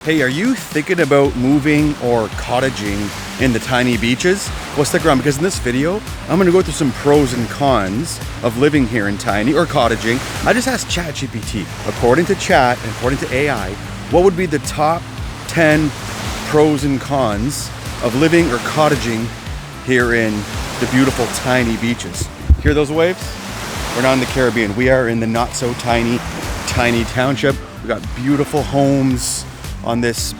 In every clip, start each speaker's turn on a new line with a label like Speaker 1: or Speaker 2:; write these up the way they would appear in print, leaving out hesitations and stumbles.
Speaker 1: Hey, are you thinking about moving or cottaging in the tiny beaches? Well, stick around because in this video, I'm going to go through some pros and cons of living here in tiny or cottaging. I just asked ChatGPT, according to Chat and according to AI, what would be the top 10 pros and cons of living or cottaging here in the beautiful tiny beaches. Hear those waves? We're not in the Caribbean. We are in the not so tiny Tiny Township. We got beautiful homes on this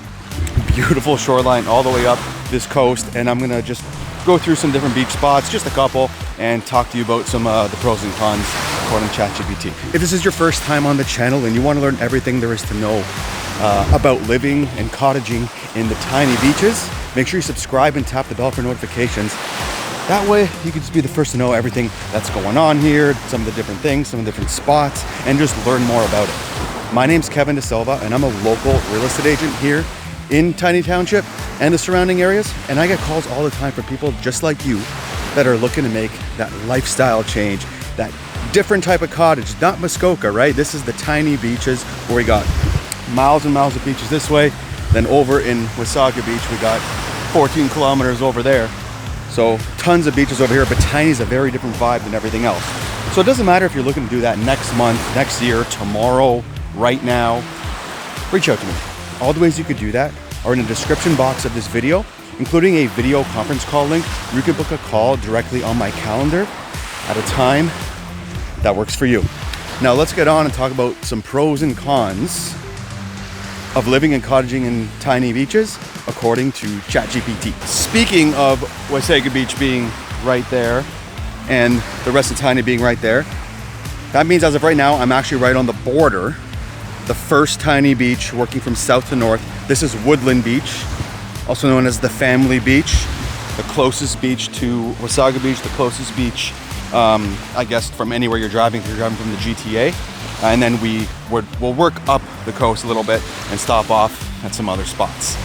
Speaker 1: beautiful shoreline all the way up this coast, and I'm gonna just go through some different beach spots, just a couple, and talk to you about some the pros and cons according to ChatGPT. If this is your first time on the channel and you want to learn everything there is to know about living and cottaging in the tiny beaches, make sure you subscribe and tap the bell for notifications. That way you can just be the first to know everything that's going on here, some of the different things, some of the different spots, and just learn more about it. My name's Kevin De Silva, and I'm a local real estate agent here in Tiny Township and the surrounding areas. And I get calls all the time from people just like you that are looking to make that lifestyle change, that different type of cottage, not Muskoka, right? This is the tiny beaches where we got miles and miles of beaches this way. Then over in Wasaga Beach, we got 14 kilometers over there. So tons of beaches over here, but tiny is a very different vibe than everything else. So it doesn't matter if you're looking to do that next month, next year, tomorrow, right now, reach out to me. All the ways you could do that are in the description box of this video, including a video conference call link. You can book a call directly on my calendar at a time that works for you. Now let's get on and talk about some pros and cons of living and cottaging in tiny beaches, according to ChatGPT. Speaking of Wasaga Beach being right there and the rest of Tiny being right there, that means as of right now, I'm actually right on the border. The first tiny beach working from south to north. This is Woodland Beach, also known as the Family Beach, the closest beach to Wasaga Beach, the closest beach, I guess, from anywhere you're driving. If you're driving from the GTA. And then we'll work up the coast a little bit and stop off at some other spots.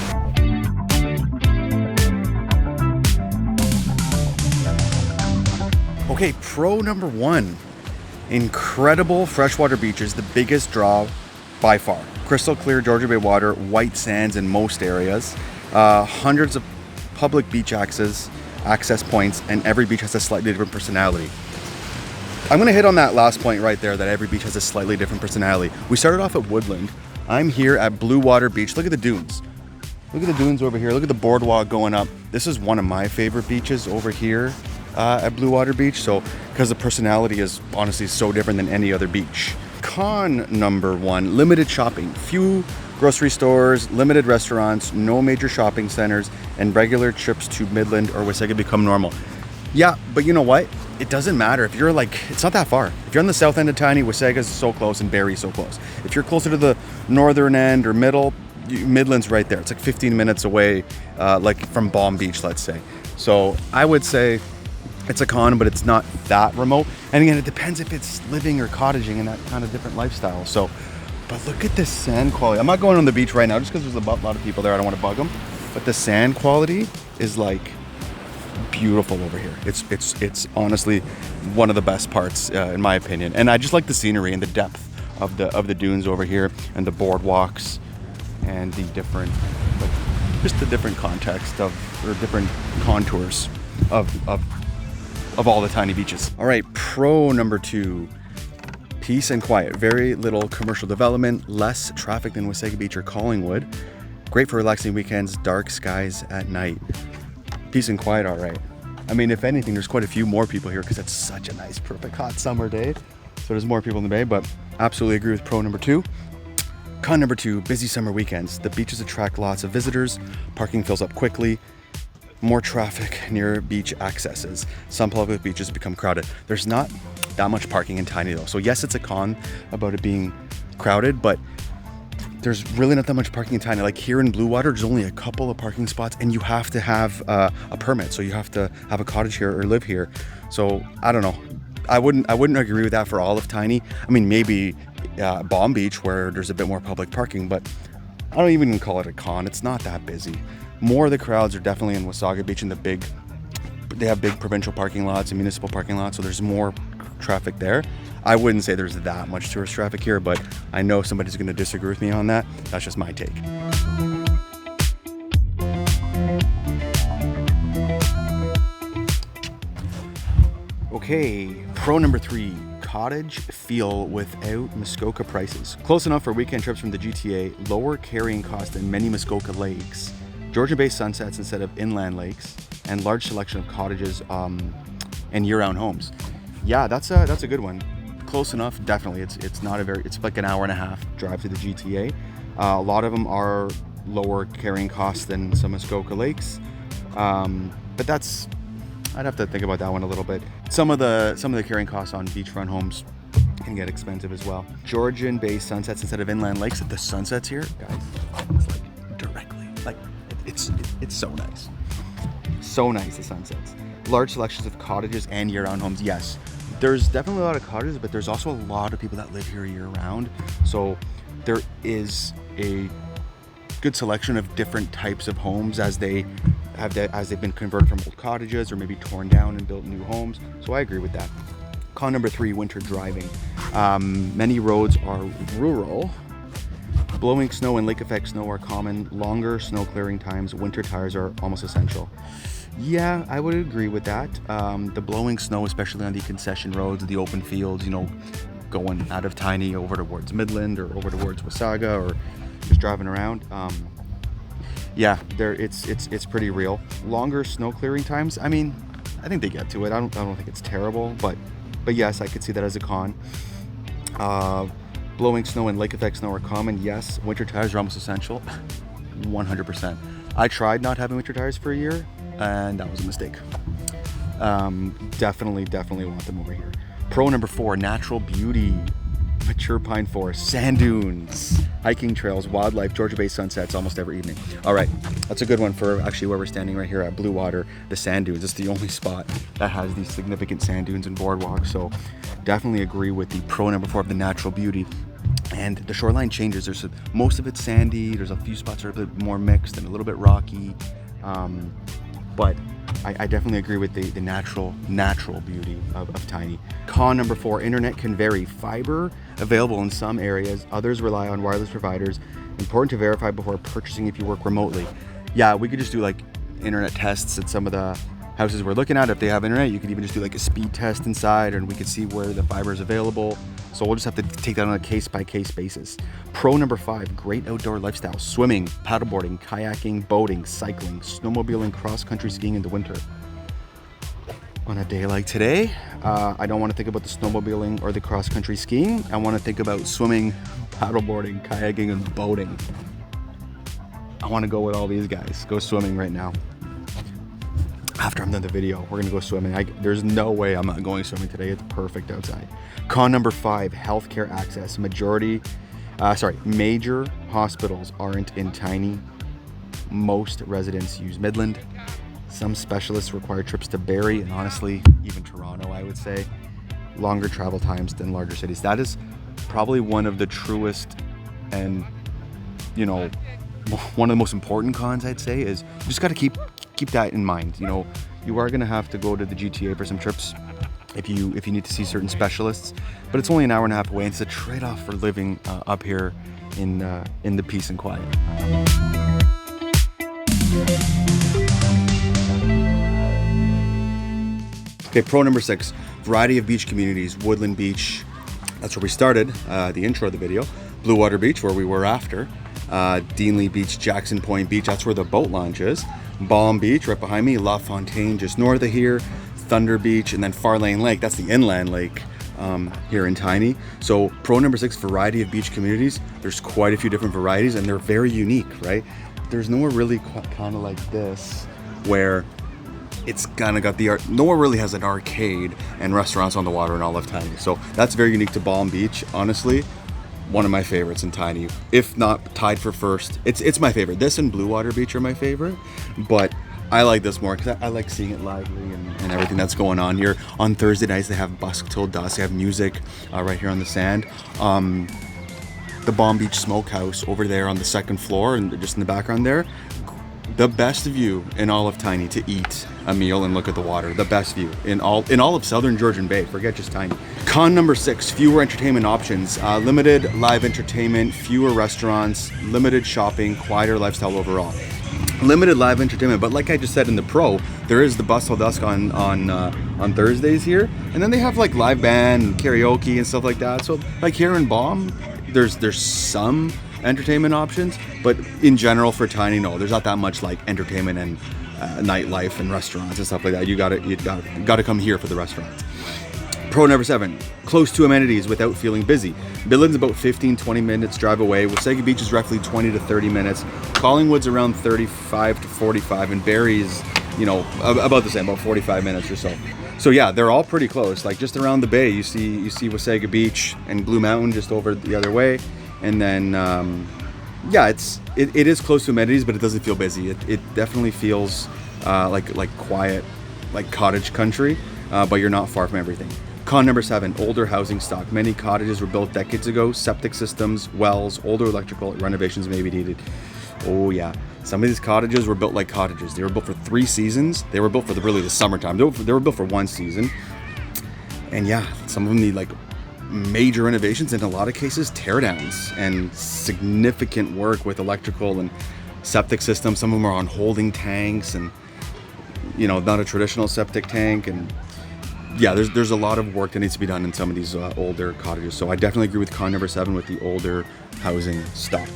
Speaker 1: Okay, pro number one, incredible freshwater beaches, the biggest draw by far. Crystal clear Georgian Bay water, white sands in most areas, hundreds of public beach access points, and every beach has a slightly different personality. I'm gonna hit on that last point right there, that every beach has a slightly different personality. We started off at Woodland. I'm here at Bluewater Beach. Look at the dunes. Look at the dunes over here. Look at the boardwalk going up. This is one of my favorite beaches over here at Bluewater Beach. So, because the personality is honestly so different than any other beach. Con number one, limited shopping. Few grocery stores, limited restaurants, no major shopping centers, and regular trips to Midland or Wasaga become normal. Yeah, but you know what? It doesn't matter if you're it's not that far. If you're on the south end of Tiny, Wasaga's so close and Barry's so close. If you're closer to the northern end or middle, Midland's right there. It's like 15 minutes away, like from Balm Beach, let's say. So I would say it's a con, but it's not that remote. And again, it depends if it's living or cottaging in that kind of different lifestyle. So, but look at this sand quality. I'm not going on the beach right now just because there's a lot of people there. I don't want to bug them. But the sand quality is like beautiful over here. It's honestly one of the best parts in my opinion, and I just like the scenery and the depth of the dunes over here and the boardwalks and the different just the different context or different contours of all the tiny beaches. All right, pro number two, peace and quiet. Very little commercial development, less traffic than Wasaga Beach or Collingwood. Great for relaxing weekends, dark skies at night. Peace and quiet, all right. I mean, if anything, there's quite a few more people here because it's such a nice, perfect, hot summer day. So there's more people in the bay, but absolutely agree with pro number two. Con number two, busy summer weekends. The beaches attract lots of visitors. Parking fills up quickly. More traffic near beach accesses. Some public beaches become crowded. There's not that much parking in Tiny though. So yes, it's a con about it being crowded, but there's really not that much parking in Tiny. Like here in Bluewater, there's only a couple of parking spots and you have to have a permit. So you have to have a cottage here or live here. So I don't know. I wouldn't agree with that for all of Tiny. I mean, maybe Balm Beach where there's a bit more public parking, but I don't even call it a con. It's not that busy. More of the crowds are definitely in Wasaga Beach and they have big provincial parking lots and municipal parking lots. So there's more traffic there. I wouldn't say there's that much tourist traffic here, but I know somebody's going to disagree with me on that. That's just my take. Okay, pro number 3, cottage feel without Muskoka prices. Close enough for weekend trips from the GTA, lower carrying cost than many Muskoka lakes, Georgian Bay sunsets instead of inland lakes, and large selection of cottages and year-round homes. Yeah, that's a good one. Close enough, definitely. It's not a very, it's like an hour and a half drive to the GTA. A lot of them are lower carrying costs than some Muskoka lakes, but that's, I'd have to think about that one a little bit. Some of the carrying costs on beachfront homes can get expensive as well. Georgian Bay sunsets instead of inland lakes. The sunsets here, guys, it's like directly, like it's so nice. So nice, the sunsets. Large selections of cottages and year-round homes. Yes, there's definitely a lot of cottages, but there's also a lot of people that live here year-round. So there is a good selection of different types of homes as they've been converted from old cottages or maybe torn down and built new homes. So I agree with that. Con number 3, winter driving. Many roads are rural. Blowing snow and lake effect snow are common. Longer snow clearing times, winter tires are almost essential. Yeah, I would agree with that. The blowing snow, especially on the concession roads, the open fields, you know, going out of Tiny over towards Midland or over towards Wasaga or just driving around. Yeah, it's pretty real. Longer snow clearing times. I mean, I think they get to it. I don't think it's terrible, but yes, I could see that as a con. Blowing snow and lake effect snow are common. Yes, winter tires are almost essential. 100%. I tried not having winter tires for a year, and that was a mistake. Definitely want them over here. Pro number 4, natural beauty. Mature pine forest, sand dunes, hiking trails, wildlife, Georgian Bay sunsets almost every evening. All right, that's a good one for actually where we're standing right here at Bluewater, the sand dunes. It's the only spot that has these significant sand dunes and boardwalks. So definitely agree with the pro number 4 of the natural beauty. And the shoreline changes. There's most of it's sandy. There's a few spots that are a bit more mixed and a little bit rocky. But I definitely agree with the natural beauty of Tiny. Con number 4, internet can vary. Fiber available in some areas, others rely on wireless providers. Important to verify before purchasing if you work remotely. Yeah, we could just do like internet tests at some of the houses we're looking at. If they have internet, you could even just do like a speed test inside and we could see where the fiber is available. So we'll just have to take that on a case-by-case basis. Pro number 5, great outdoor lifestyle. Swimming, paddleboarding, kayaking, boating, cycling, snowmobiling, cross-country skiing in the winter. On a day like today, I don't want to think about the snowmobiling or the cross-country skiing. I want to think about swimming, paddleboarding, kayaking, and boating. I want to go with all these guys. Go swimming right now. After I'm done the video, we're gonna go swimming. There's no way I'm not going swimming today. It's perfect outside. Con number 5, healthcare access. Major hospitals aren't in Tiny. Most residents use Midland. Some specialists require trips to Barrie and honestly, even Toronto, I would say. Longer travel times than larger cities. That is probably one of the truest and, you know, one of the most important cons, I'd say, is you just got to keep that in mind. You know, you are going to have to go to the GTA for some trips if you need to see certain specialists, but it's only an hour and a half away. And it's a trade-off for living up here in the peace and quiet. Okay, pro number 6, variety of beach communities. Woodland Beach, that's where we started the intro of the video. Bluewater Beach, where we were after. Deanley Beach, Jackson Point Beach, that's where the boat launch is. Balm Beach right behind me, La Fontaine just north of here, Thunder Beach, and then Farlane Lake, that's the inland lake here in Tiny. So pro number 6, variety of beach communities. There's quite a few different varieties and they're very unique, right? There's nowhere really kind of like this where it's kind of got nowhere really has an arcade and restaurants on the water in all of Tiny. So that's very unique to Balm Beach, honestly. One of my favorites in Tiny, if not tied for first. It's my favorite. This and Bluewater Beach are my favorite, but I like this more because I like seeing it lively and everything that's going on here. On Thursday nights, they have busk till dusk. They have music right here on the sand. The Balm Beach Smokehouse over there on the 2nd floor and just in the background there. The best view in all of Tiny to eat a meal and look at the water. The best view in all of southern Georgian Bay. Forget just Tiny. Con number 6, fewer entertainment options. Limited live entertainment, fewer restaurants, limited shopping, quieter lifestyle overall. limited live entertainment, but like I just said in the Pro, there is the Bus Till Dusk on Thursdays here, and then they have like live band and karaoke and stuff like that. So like here in Balm, there's some entertainment options, but in general for Tiny, no, there's not that much like entertainment and nightlife and restaurants and stuff like that. You gotta come here for the restaurants. Pro number 7, close to amenities without feeling busy. Woodland's about 15-20 minutes drive away. Wasaga Beach is roughly 20 to 30 minutes. Collingwood's around 35 to 45, and Barrie's, you know, about the same, about 45 minutes or so. So yeah, they're all pretty close. Like just around the bay, you see Wasaga Beach and Blue Mountain just over the other way, and then yeah, it is close to amenities, but it doesn't feel busy. It definitely feels like quiet, like cottage country, but you're not far from everything. Con number 7, older housing stock. Many cottages were built decades ago. Septic systems, wells, older electrical, renovations may be needed. Oh yeah, some of these cottages were built like cottages. They were built for 3 seasons. They were built for really the summertime. They were built for 1 season. And yeah, some of them need like major renovations, in a lot of cases tear downs and significant work with electrical and septic systems. Some of them are on holding tanks and, you know, not a traditional septic tank. And yeah, there's a lot of work that needs to be done in some of these older cottages. So I definitely agree with con number 7 with the older housing stock.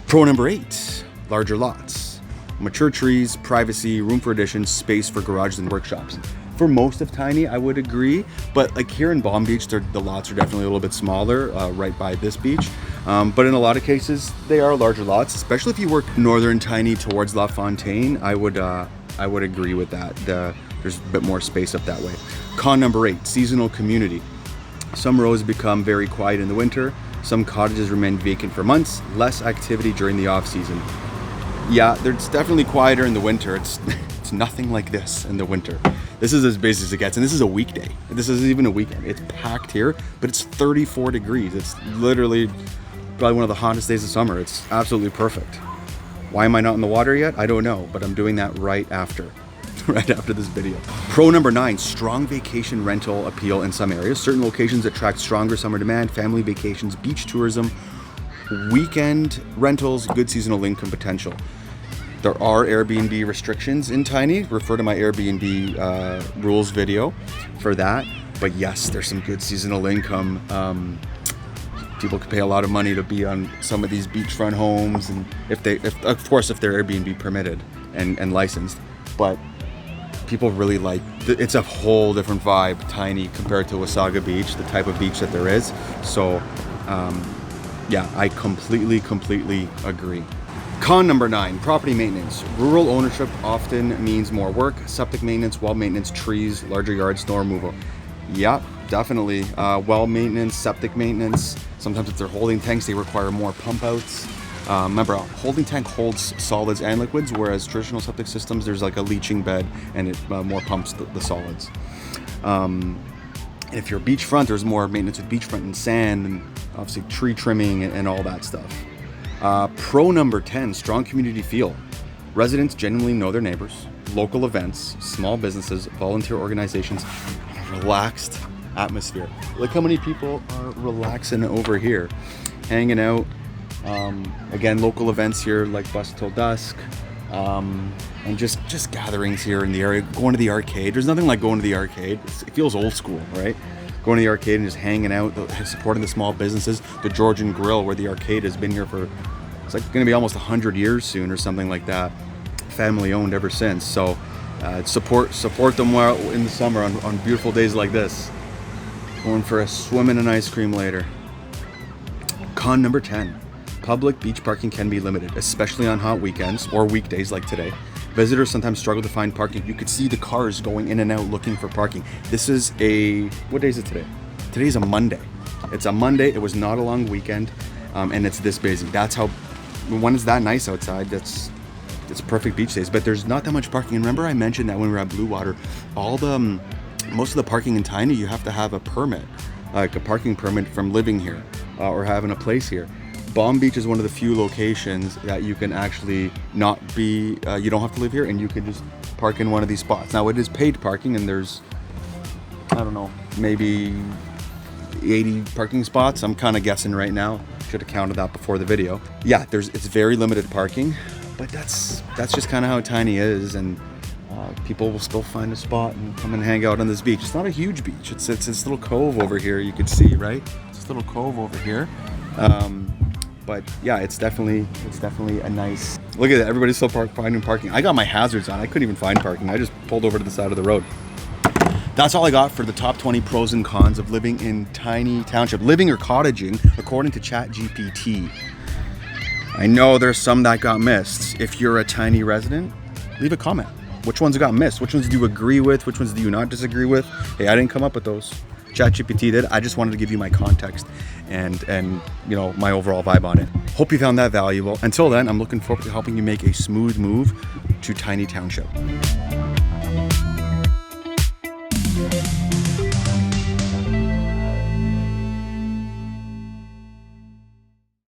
Speaker 1: Pro number 8, larger lots. Mature trees, privacy, room for additions, space for garages and workshops. For most of Tiny, I would agree, but like here in Balm Beach, the lots are definitely a little bit smaller right by this beach. But in a lot of cases, they are larger lots, especially if you work northern Tiny towards La Fontaine. I would agree with that. There's a bit more space up that way. Con number 8, seasonal community. Some rows become very quiet in the winter. Some cottages remain vacant for months. Less activity during the off season. Yeah, it's definitely quieter in the winter. It's nothing like this in the winter. This is as busy as it gets, and this is a weekday. This isn't even a weekend. It's packed here, but it's 34 degrees. It's literally probably one of the hottest days of summer. It's absolutely perfect. Why am I not in the water yet? I don't know, but I'm doing that right after this video. Pro number 9, strong vacation rental appeal in some areas. Certain locations attract stronger summer demand, family vacations, beach tourism, weekend rentals, good seasonal income potential. There are Airbnb restrictions in Tiny. Refer to my Airbnb rules video for that. But yes, there's some good seasonal income. People could pay a lot of money to be on some of these beachfront homes, and if they're Airbnb permitted and licensed. But people really like, it's a whole different vibe, Tiny, compared to Wasaga Beach, the type of beach that there is. So yeah, I completely agree. Con number 9, property maintenance. Rural ownership often means more work. Septic maintenance, well maintenance, trees, larger yards, snow removal. Yeah, definitely. Well maintenance, septic maintenance. Sometimes if they're holding tanks, they require more pump outs. Remember, a holding tank holds solids and liquids, whereas traditional septic systems, there's like a leaching bed and it more pumps the solids. And if you're beachfront, there's more maintenance with beachfront and sand and obviously tree trimming and all that stuff. Pro number 10, strong community feel. Residents genuinely know their neighbors, local events, small businesses, volunteer organizations, and a relaxed atmosphere. Look how many people are relaxing over here, hanging out. Again, local events here like Bus Till Dusk, and just gatherings here in the area, going to the arcade. There's nothing like going to the arcade. It feels old school, right? Going to the arcade and just hanging out, supporting the small businesses. The Georgian Grill, where the arcade has been here for, it's like going to be almost 100 years soon or something like that. Family owned ever since. So support them while in the summer on beautiful days like this. Going for a swim and an ice cream later. Con number 10. Public beach parking can be limited, especially on hot weekends or weekdays like today. Visitors sometimes struggle to find parking. You could see the cars going in and out looking for parking. This is what day is it today? Today's a Monday. It's a Monday. It was not a long weekend, and it's this busy. That's how, when it's that nice outside, it's perfect beach days. But there's not that much parking. And remember I mentioned that when we were at Bluewater, most of the parking in Tiny, you have to have a permit, like a parking permit from living here or having a place here. Balm Beach is one of the few locations that you can actually not be, you don't have to live here, and you can just park in one of these spots. Now it is paid parking, and there's, I don't know, maybe 80 parking spots. I'm kind of guessing right now. Should have counted that before the video. Yeah, it's very limited parking. But that's just kind of how tiny is, and people will still find a spot and come and hang out on this beach. It's not a huge beach. It's this little cove over here. You can see, right? It's this little cove over here. But yeah, it's definitely a nice. Look at that. Everybody's still finding parking. I got my hazards on. I couldn't even find parking. I just pulled over to the side of the road. That's all I got for the top 20 pros and cons of living in Tiny Township, living or cottaging, according to ChatGPT. I know there's some that got missed. If you're a tiny resident, leave a comment. Which ones got missed? Which ones do you agree with? Which ones do you not disagree with? Hey, I didn't come up with those. ChatGPT did. I just wanted to give you my context and you know, my overall vibe on it. Hope you found that valuable. Until then, I'm looking forward to helping you make a smooth move to Tiny Township.